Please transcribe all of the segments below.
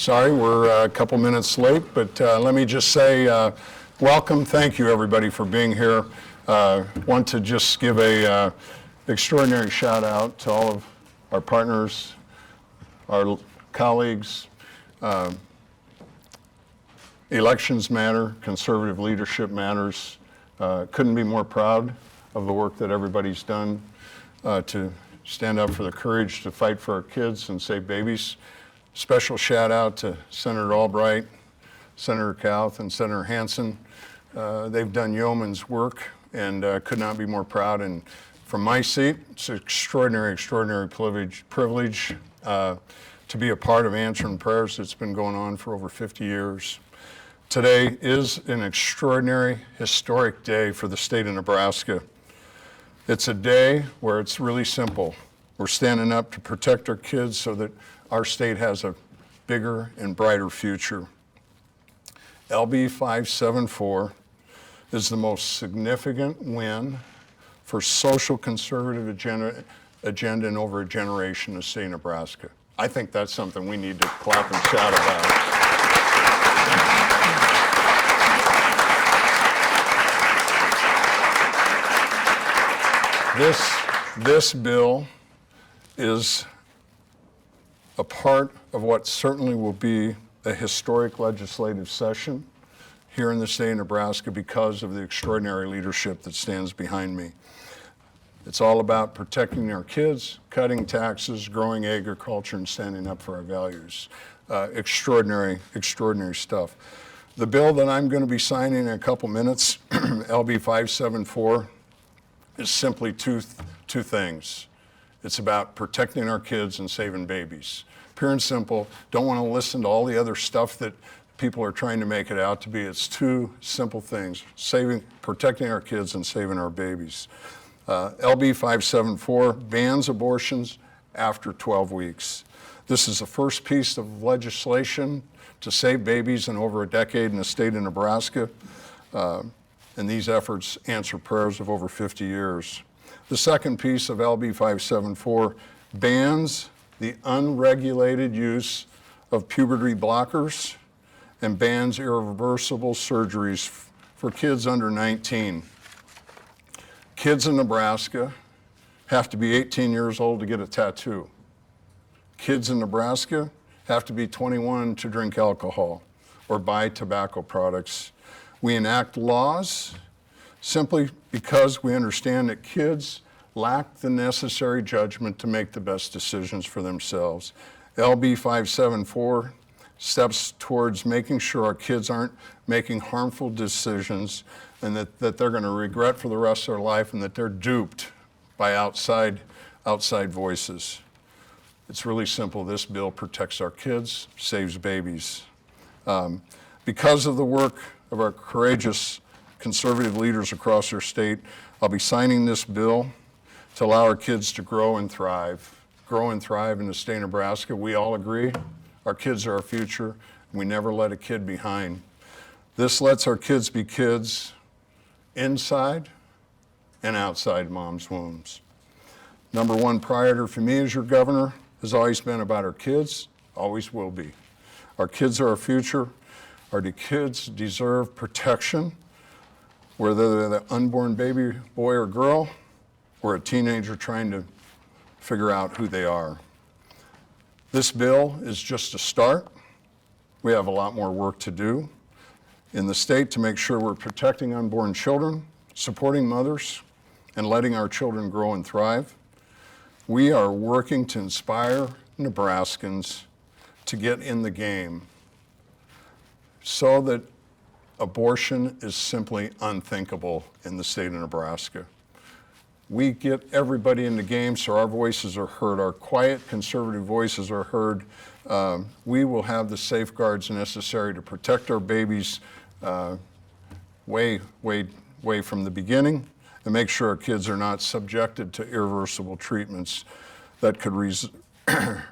Sorry, we're a couple minutes late, but let me just say welcome. Thank you, everybody, for being here. Want to just give a extraordinary shout out to all of our partners, our colleagues. Elections matter, conservative leadership matters. Couldn't be more proud of the work that everybody's done to stand up for the courage to fight for our kids and save babies. Special shout out to Senator Albright, Senator Kauth, and Senator Hansen. They've done yeoman's work and could not be more proud. And from my seat, it's an extraordinary privilege to be a part of answering prayers that's been going on for over 50 years. Today is an extraordinary, historic day for the state of Nebraska. It's a day where it's really simple. We're standing up to protect our kids so that our state has a bigger and brighter future. LB 574 is the most significant win for social conservative agenda in over a generation in the state of Nebraska. I think that's something we need to clap and shout about. This bill is a part of what certainly will be a historic legislative session here in the state of Nebraska because of the extraordinary leadership that stands behind me. It's all about protecting our kids, cutting taxes, growing agriculture, and standing up for our values. Extraordinary stuff. The bill that I'm going to be signing in a couple minutes, LB 574, is simply two things. It's about protecting our kids and saving babies. Pure and simple. Don't want to listen to all the other stuff that people are trying to make it out to be. It's two simple things: protecting our kids and saving our babies. LB 574 bans abortions after 12 weeks. This is the first piece of legislation to save babies in over a decade in the state of Nebraska. And these efforts answer prayers of over 50 years. The second piece of LB 574 bans the unregulated use of puberty blockers and bans irreversible surgeries for kids under 19. Kids in Nebraska have to be 18 years old to get a tattoo. Kids in Nebraska have to be 21 to drink alcohol or buy tobacco products. We enact laws simply because we understand that kids lack the necessary judgment to make the best decisions for themselves. LB 574 steps towards making sure our kids aren't making harmful decisions and that they're going to regret for the rest of their life and that they're duped by outside voices. It's really simple. This bill protects our kids, saves babies. Because of the work of our courageous conservative leaders across our state, I'll be signing this bill to allow our kids to grow and thrive in the state of Nebraska. We all agree our kids are our future. We never let a kid behind. This lets our kids be kids inside and outside mom's wombs. Number one priority for me as your governor has always been about our kids, always will be. Our kids are our future. Our kids deserve protection, whether they're the unborn baby boy or girl, or a teenager trying to figure out who they are. This bill is just a start. We have a lot more work to do in the state to make sure we're protecting unborn children, supporting mothers, and letting our children grow and thrive. We are working to inspire Nebraskans to get in the game so that abortion is simply unthinkable in the state of Nebraska. We get everybody in the game so our voices are heard, our quiet conservative voices are heard. We will have the safeguards necessary to protect our babies way from the beginning and make sure our kids are not subjected to irreversible treatments that could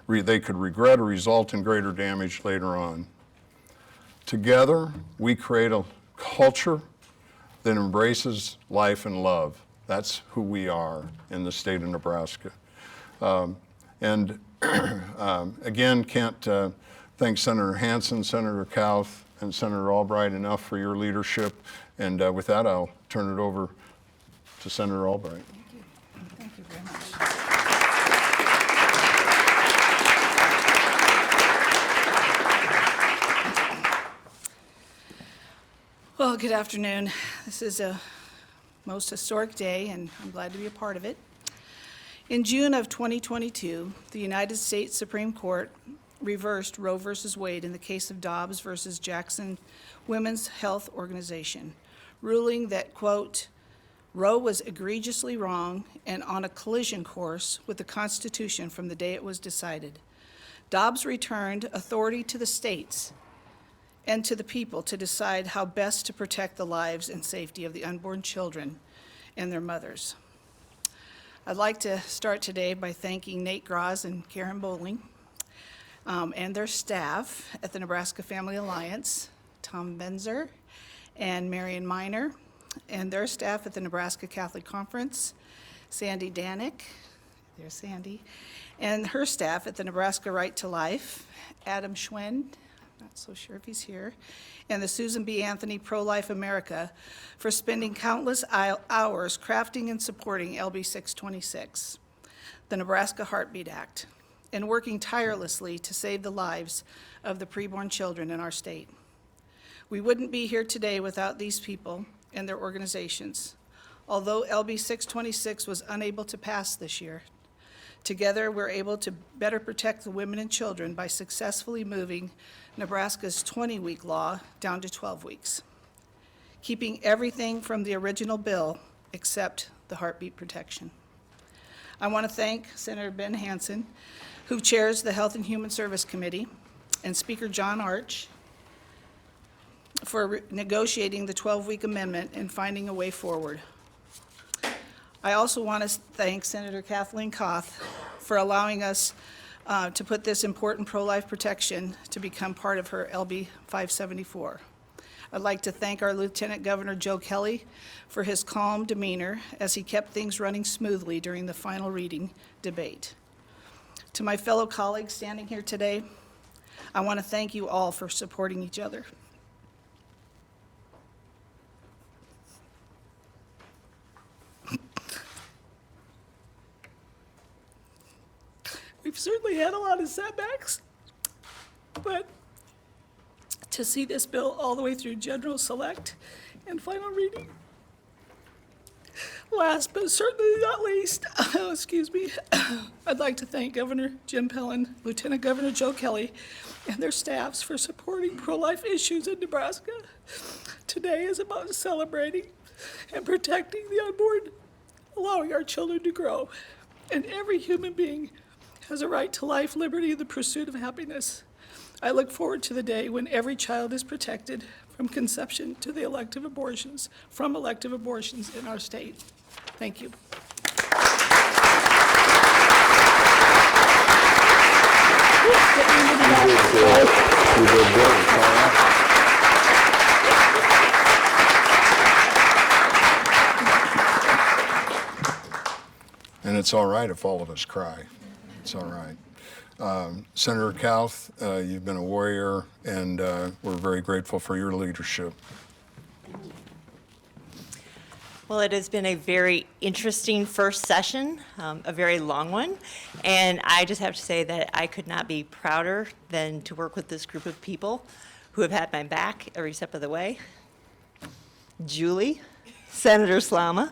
they could regret or result in greater damage later on. Together, we create a culture that embraces life and love. That's who we are in the state of Nebraska. Again, can't thank Senator Hansen, Senator Kauth, and Senator Albright enough for your leadership. And with that, I'll turn it over to Senator Albright. Thank you very much. Well, good afternoon. This is a most historic day, and I'm glad to be a part of it. In June of 2022, the United States Supreme Court reversed Roe v. Wade in the case of Dobbs versus Jackson Women's Health Organization, ruling that, quote, Roe was egregiously wrong and on a collision course with the Constitution from the day it was decided. Dobbs returned authority to the states and to the people to decide how best to protect the lives and safety of the unborn children and their mothers. I'd like to start today by thanking Nate Graz and Karen Bowling and their staff at the Nebraska Family Alliance, Tom Benzer and Marion Miner, and their staff at the Nebraska Catholic Conference, Sandy Danick, there's Sandy, and her staff at the Nebraska Right to Life, Adam Schwend, not so sure if he's here, and the Susan B. Anthony Pro-Life America for spending countless hours crafting and supporting LB 626, the Nebraska Heartbeat Act, and working tirelessly to save the lives of the preborn children in our state. We wouldn't be here today without these people and their organizations. Although LB 626 was unable to pass this year, together we're able to better protect the women and children by successfully moving Nebraska's 20-week law down to 12 weeks, keeping everything from the original bill except the heartbeat protection. I want to thank Senator Ben Hansen, who chairs the Health and Human Service Committee, and Speaker John Arch for negotiating the 12-week amendment and finding a way forward. I also want to thank Senator Kathleen Kauth for allowing us to put this important pro-life protection to become part of her LB 574. I'd like to thank our Lieutenant Governor Joe Kelly for his calm demeanor as he kept things running smoothly during the final reading debate. To my fellow colleagues standing here today, I want to thank you all for supporting each other. We've certainly had a lot of setbacks, but to see this bill all the way through general select and final reading. Last but certainly not least, I'd like to thank Governor Jim Pillen, Lieutenant Governor Joe Kelly, and their staffs for supporting pro-life issues in Nebraska. Today is about celebrating and protecting the unborn, allowing our children to grow, and every human being has a right to life, liberty, and the pursuit of happiness. I look forward to the day when every child is protected from conception to the elective abortions, from elective abortions in our state. Thank you. And it's all right if all of us cry. It's all right. Senator Kauth, you've been a warrior, and we're very grateful for your leadership. Well, it has been a very interesting first session, a very long one, and I just have to say that I could not be prouder than to work with this group of people who have had my back every step of the way. Julie, Senator Slama,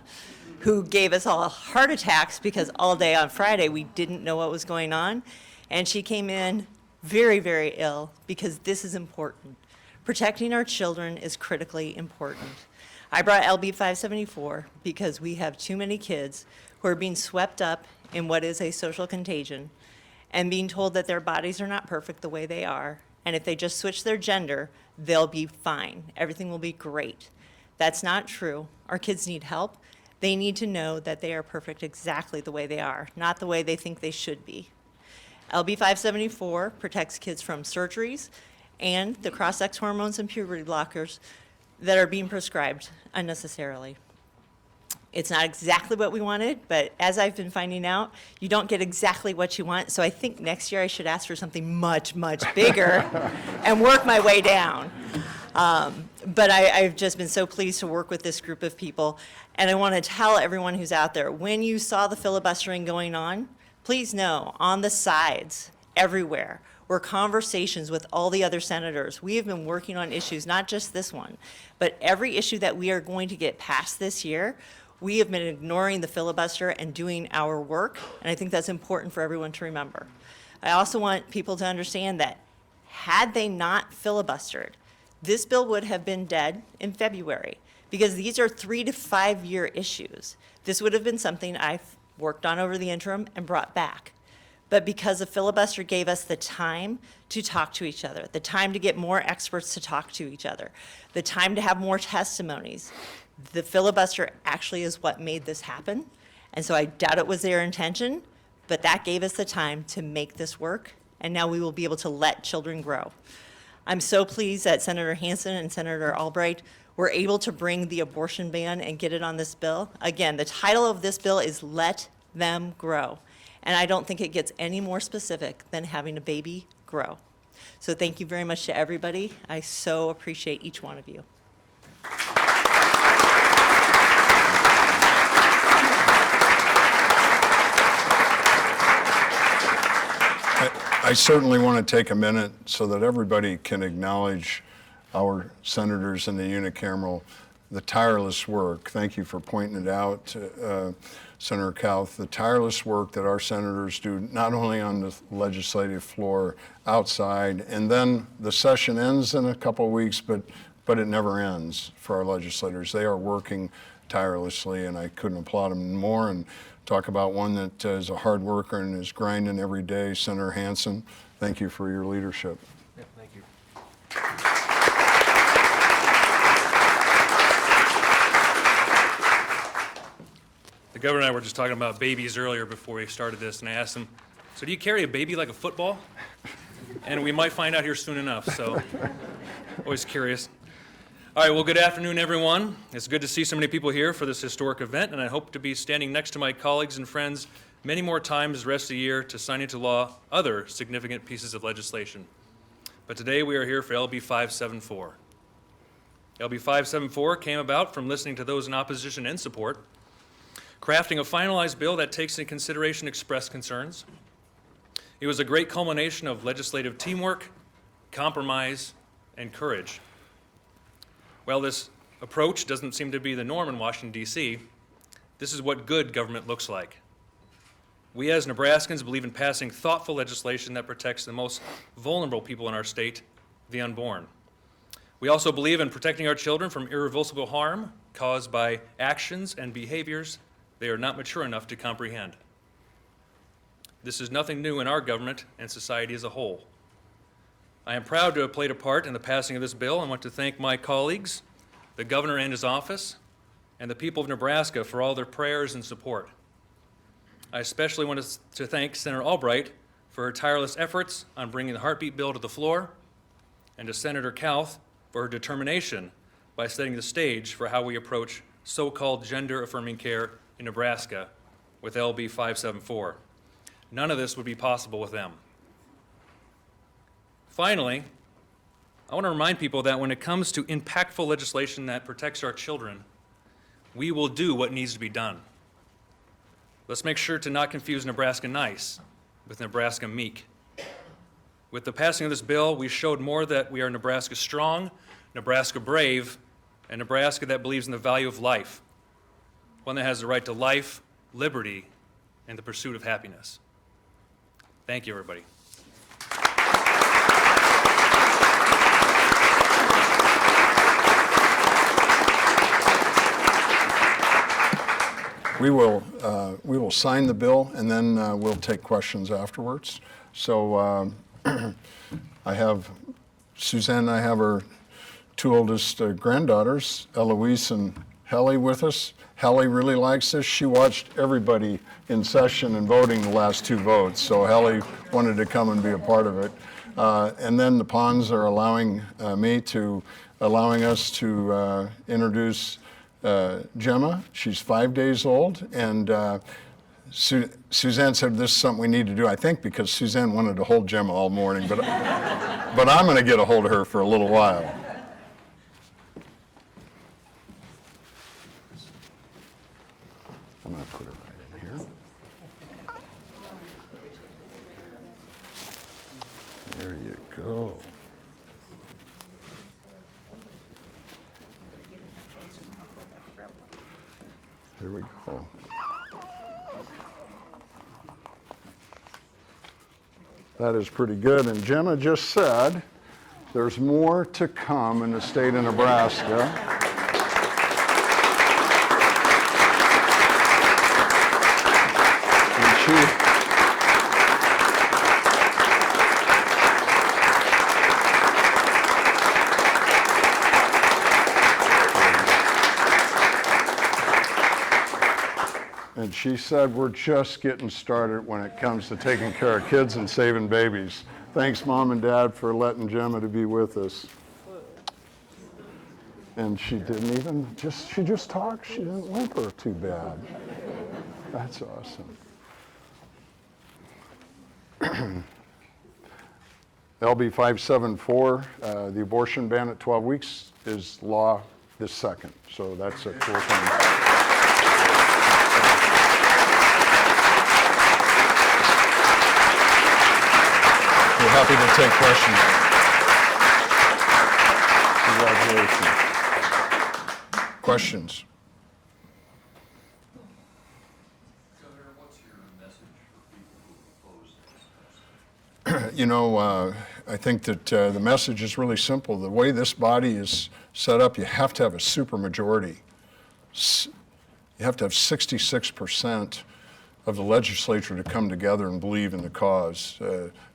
who gave us all heart attacks because all day on Friday we didn't know what was going on, and she came in very, very ill because this is important. Protecting our children is critically important. I brought LB 574 because we have too many kids who are being swept up in what is a social contagion and being told that their bodies are not perfect the way they are, and if they just switch their gender, they'll be fine. Everything will be great. That's not true. Our kids need help. They need to know that they are perfect exactly the way they are, not the way they think they should be. LB 574 protects kids from surgeries and the cross-sex hormones and puberty blockers that are being prescribed unnecessarily. It's not exactly what we wanted, but as I've been finding out, you don't get exactly what you want. So I think next year I should ask for something much, much bigger and work my way down. But I've just been so pleased to work with this group of people. And I want to tell everyone who's out there, when you saw the filibustering going on, please know on the sides, everywhere, were conversations with all the other senators. We have been working on issues, not just this one, but every issue that we are going to get passed this year. We have been ignoring the filibuster and doing our work, and I think that's important for everyone to remember. I also want people to understand that had they not filibustered, this bill would have been dead in February, because these are 3 to 5 year issues. This would have been something I've worked on over the interim and brought back. But because the filibuster gave us the time to talk to each other, the time to get more experts to talk to each other, the time to have more testimonies, the filibuster actually is what made this happen. And so I doubt it was their intention, but that gave us the time to make this work, and now we will be able to let children grow. I'm so pleased that Senator Hansen and Senator Albright were able to bring the abortion ban and get it on this bill. Again, the title of this bill is Let Them Grow. And I don't think it gets any more specific than having a baby grow. So thank you very much to everybody. I so appreciate each one of you. I certainly want to take a minute so that everybody can acknowledge our senators in the unicameral, the tireless work. Thank you for pointing it out, Senator Kauth, the tireless work that our senators do, not only on the legislative floor, outside, and then the session ends in a couple of weeks, but it never ends for our legislators. They are working tirelessly, and I couldn't applaud them more. And talk about one that is a hard worker and is grinding every day, Senator Hansen. Thank you for your leadership. Yeah, thank you. The governor and I were just talking about babies earlier before we started this, and I asked him, so do you carry a baby like a football? And we might find out here soon enough, so always curious. All right, well, good afternoon, everyone. It's good to see so many people here for this historic event, and I hope to be standing next to my colleagues and friends many more times the rest of the year to sign into law other significant pieces of legislation. But today we are here for LB 574. LB 574 came about from listening to those in opposition and support, crafting a finalized bill that takes into consideration expressed concerns. It was a great culmination of legislative teamwork, compromise, and courage. While this approach doesn't seem to be the norm in Washington, D.C., this is what good government looks like. We as Nebraskans believe in passing thoughtful legislation that protects the most vulnerable people in our state, the unborn. We also believe in protecting our children from irreversible harm caused by actions and behaviors they are not mature enough to comprehend. This is nothing new in our government and society as a whole. I am proud to have played a part in the passing of this bill and want to thank my colleagues, the governor and his office, and the people of Nebraska for all their prayers and support. I especially want to thank Senator Albright for her tireless efforts on bringing the heartbeat bill to the floor, and to Senator Kauth for her determination by setting the stage for how we approach so-called gender-affirming care in Nebraska with LB 574. None of this would be possible with them. Finally, I want to remind people that when it comes to impactful legislation that protects our children, we will do what needs to be done. Let's make sure to not confuse Nebraska nice with Nebraska meek. With the passing of this bill, we showed more that we are Nebraska strong, Nebraska brave, and Nebraska that believes in the value of life, one that has the right to life, liberty, and the pursuit of happiness. Thank you, everybody. We will sign the bill, and then we'll take questions afterwards. So I have Suzanne and I have her two oldest granddaughters, Eloise and Helly, with us. Helly really likes this. She watched everybody in session and voting the last two votes, so Helly wanted to come and be a part of it. And then the Ponds are allowing us to introduce Gemma. She's 5 days old, and Suzanne said this is something we need to do, I think because Suzanne wanted to hold Gemma all morning, but I'm going to get a hold of her for a little while. I'm going to put her right in here. There you go. Here we go. That is pretty good. And Jenna just said there's more to come in the state of Nebraska. And And she said, we're just getting started when it comes to taking care of kids and saving babies. Thanks, Mom and Dad, for letting Gemma to be with us. And she didn't even, she just talked. She didn't whimper too bad. That's awesome. LB 574, the abortion ban at 12 weeks is law this second. So that's a cool thing. We're happy to take questions. Congratulations. Questions? Governor, what's your message for people who oppose this? You know, I think that the message is really simple. The way this body is set up, you have to have a supermajority. You have to have 66% of the legislature to come together and believe in the cause.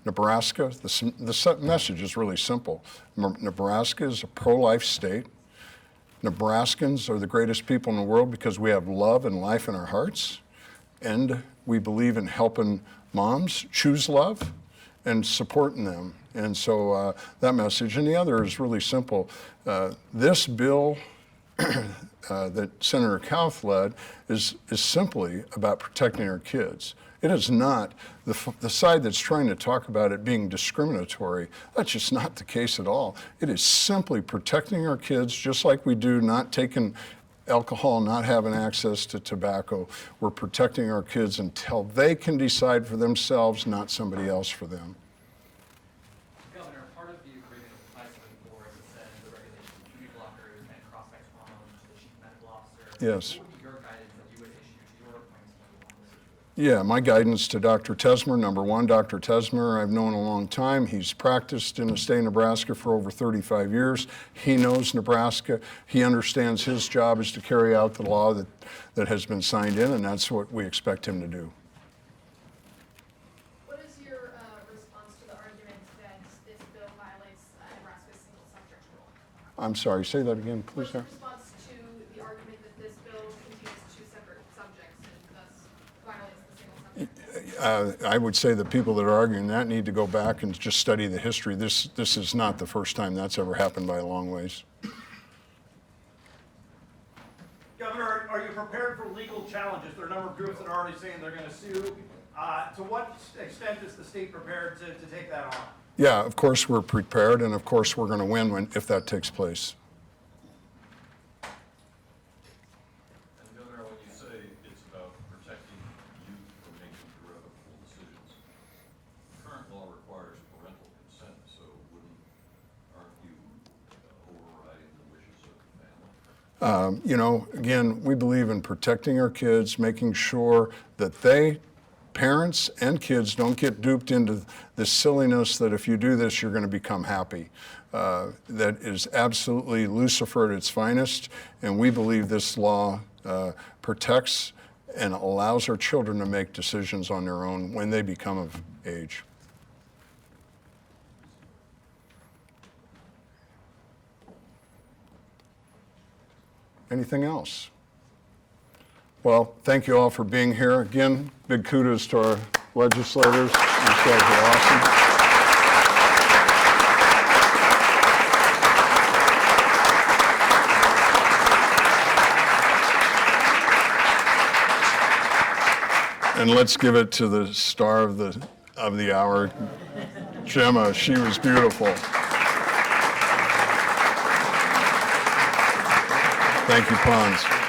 Nebraska, the message is really simple. Nebraska is a pro-life state. Nebraskans are the greatest people in the world because we have love and life in our hearts, and we believe in helping moms choose love and supporting them. And so that message, and the other is really simple. This bill that Senator Kauth led is simply about protecting our kids. It is not the side that's trying to talk about it being discriminatory. That's just not the case at all. It is simply protecting our kids, just like we do not taking alcohol, not having access to tobacco. We're protecting our kids until they can decide for themselves, not somebody else for them. Governor, part of the agreement with 574 is it says the regulation of puberty blockers and cross-sex hormones to the chief medical officer. Yes. What would be your guidance that you would issue to your appointee on this issue? Yeah, my guidance to Dr. Tesmer, number one, Dr. Tesmer, I've known a long time. He's practiced in the state of Nebraska for over 35 years. He knows Nebraska. He understands his job is to carry out the law that has been signed in, and that's what we expect him to do. What is your response to the argument that this bill violates Nebraska's single subject rule? I'm sorry, say that again, please, What's sir. your response to the argument that this bill contains two separate subjects and thus violates the single subject rule? I would say the people that are arguing that need to go back and just study the history. This is not the first time that's ever happened by a long ways. Governor, are you prepared for legal challenges? There are a number of groups that are already saying they're going to sue. To what extent is the state prepared to take that on? Yeah, of course we're prepared, and of course we're going to win if that takes place. And Governor, when you say it's about protecting youth from making irrevocable decisions, current law requires parental consent, so aren't you overriding the wishes of the family? You know, again, we believe in protecting our kids, making sure that parents and kids don't get duped into this silliness that if you do this, you're going to become happy. That is absolutely Lucifer at its finest, and we believe this law protects and allows our children to make decisions on their own when they become of age. Anything else? Well, thank you all for being here. Again, big kudos to our legislators. You guys are awesome. And let's give it to the star of the hour, Gemma. She was beautiful. Thank you, Pons.